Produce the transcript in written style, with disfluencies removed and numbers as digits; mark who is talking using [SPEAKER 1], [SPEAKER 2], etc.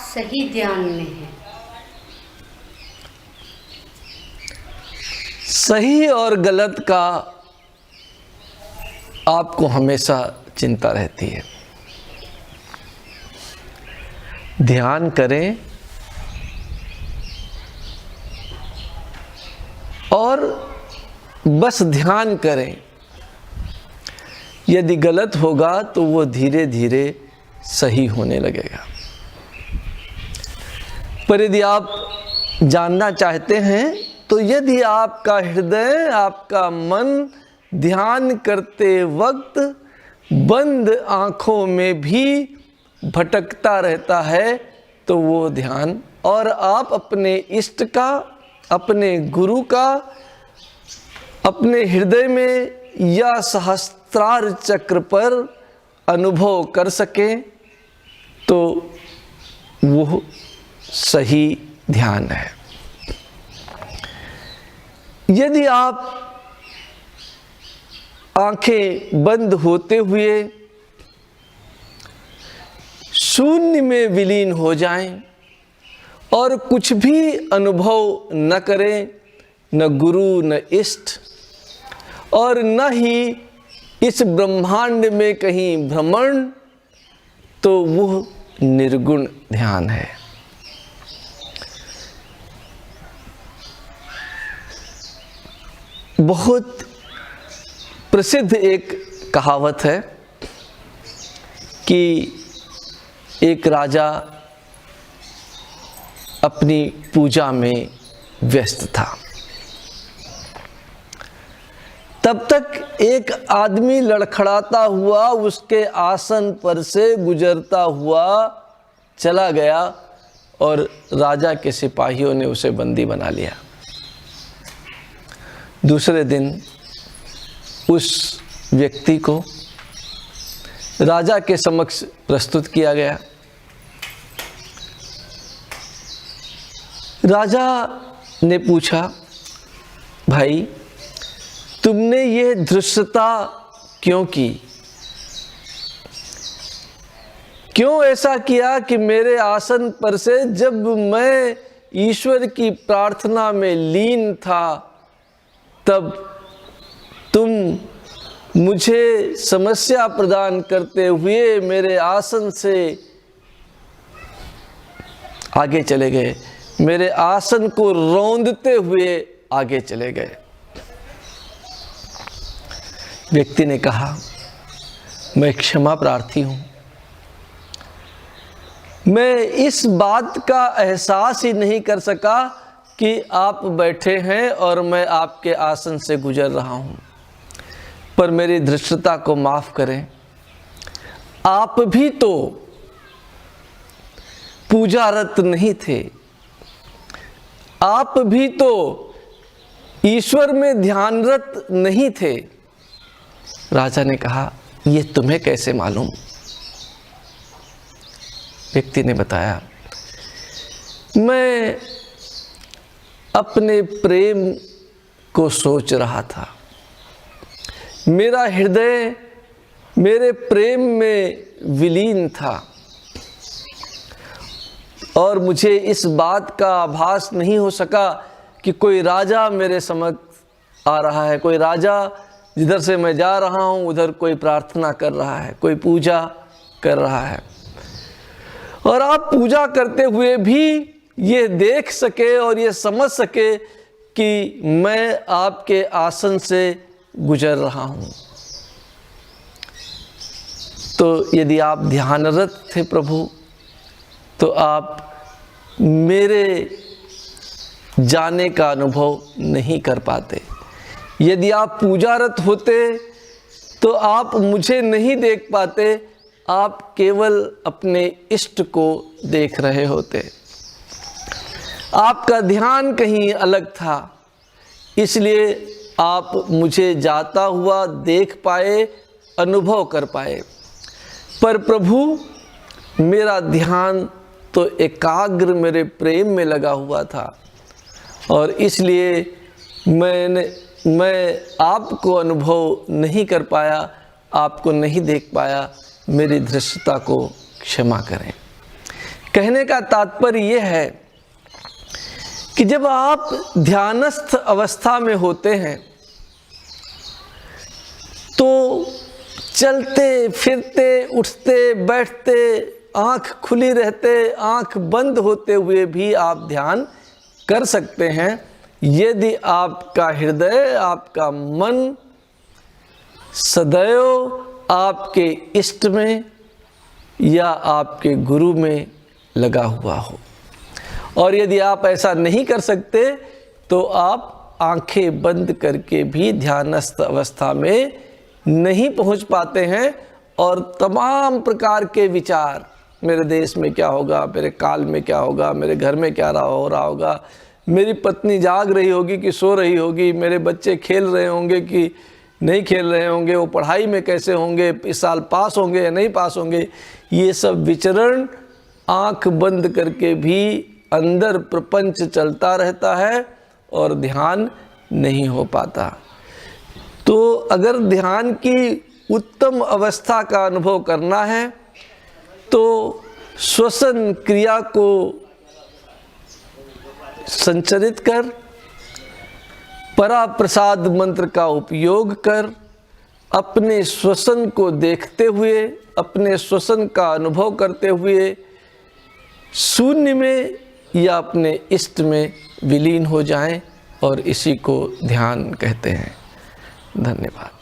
[SPEAKER 1] सही ध्यान में हैं?
[SPEAKER 2] सही और गलत का आपको हमेशा चिंता रहती है। ध्यान करें और बस ध्यान करें। यदि गलत होगा तो वो धीरे धीरे सही होने लगेगा। पर यदि आप जानना चाहते हैं तो यदि आपका हृदय, आपका मन ध्यान करते वक्त बंद आँखों में भी भटकता रहता है तो वो ध्यान, और आप अपने इष्ट का, अपने गुरु का अपने हृदय में या सहस्त्रार चक्र पर अनुभव कर सकें तो वो सही ध्यान है। यदि आप आंखें बंद होते हुए शून्य में विलीन हो जाएं और कुछ भी अनुभव न करें, न गुरु न इष्ट और न ही इस ब्रह्मांड में कहीं भ्रमण, तो वह निर्गुण ध्यान है। बहुत प्रसिद्ध एक कहावत है कि एक राजा अपनी पूजा में व्यस्त था। तब तक एक आदमी लड़खड़ाता हुआ उसके आसन पर से गुजरता हुआ चला गया और राजा के सिपाहियों ने उसे बंदी बना लिया। दूसरे दिन उस व्यक्ति को राजा के समक्ष प्रस्तुत किया गया। राजा ने पूछा, भाई तुमने ये धृष्टता क्यों की? क्यों ऐसा किया कि मेरे आसन पर से जब मैं ईश्वर की प्रार्थना में लीन था तब तुम मुझे समस्या प्रदान करते हुए मेरे आसन से आगे चले गए, मेरे आसन को रौंदते हुए आगे चले गए। व्यक्ति ने कहा, मैं क्षमा प्रार्थी हूं, मैं इस बात का एहसास ही नहीं कर सका कि आप बैठे हैं और मैं आपके आसन से गुजर रहा हूं, पर मेरी धृष्टता को माफ करें। आप भी तो पूजारत नहीं थे, आप भी तो ईश्वर में ध्यानरत नहीं थे। राजा ने कहा, ये तुम्हें कैसे मालूम? व्यक्ति ने बताया, मैं अपने प्रेम को सोच रहा था, मेरा हृदय मेरे प्रेम में विलीन था और मुझे इस बात का आभास नहीं हो सका कि कोई राजा मेरे समक्ष आ रहा है, कोई राजा जिधर से मैं जा रहा हूँ उधर कोई प्रार्थना कर रहा है, कोई पूजा कर रहा है। और आप पूजा करते हुए भी ये देख सके और ये समझ सके कि मैं आपके आसन से गुजर रहा हूँ। तो यदि आप ध्यानरत थे प्रभु, तो आप मेरे जाने का अनुभव नहीं कर पाते। यदि आप पूजारत होते तो आप मुझे नहीं देख पाते, आप केवल अपने इष्ट को देख रहे होते। आपका ध्यान कहीं अलग था, इसलिए आप मुझे जाता हुआ देख पाए, अनुभव कर पाए। पर प्रभु, मेरा ध्यान तो एकाग्र मेरे प्रेम में लगा हुआ था और इसलिए मैं आपको अनुभव नहीं कर पाया, आपको नहीं देख पाया। मेरी धृष्टता को क्षमा करें। कहने का तात्पर्य यह है कि जब आप ध्यानस्थ अवस्था में होते हैं तो चलते फिरते उठते बैठते आँख खुली रहते आँख बंद होते हुए भी आप ध्यान कर सकते हैं, यदि आपका हृदय, आपका मन सदैव आपके इष्ट में या आपके गुरु में लगा हुआ हो। और यदि आप ऐसा नहीं कर सकते तो आप आंखें बंद करके भी ध्यानस्थ अवस्था में नहीं पहुंच पाते हैं और तमाम प्रकार के विचार, मेरे देश में क्या होगा, मेरे काल में क्या होगा, मेरे घर में क्या हो रहा होगा, मेरी पत्नी जाग रही होगी कि सो रही होगी, मेरे बच्चे खेल रहे होंगे कि नहीं खेल रहे होंगे, वो पढ़ाई में कैसे होंगे, इस साल पास होंगे या नहीं पास होंगे, ये सब विचरण आंख बंद करके भी अंदर प्रपंच चलता रहता है और ध्यान नहीं हो पाता। तो अगर ध्यान की उत्तम अवस्था का अनुभव करना है तो श्वसन क्रिया को संचरित कर, पराप्रसाद मंत्र का उपयोग कर, अपने श्वसन को देखते हुए, अपने श्वसन का अनुभव करते हुए शून्य में या अपने इष्ट में विलीन हो जाएं, और इसी को ध्यान कहते हैं। धन्यवाद।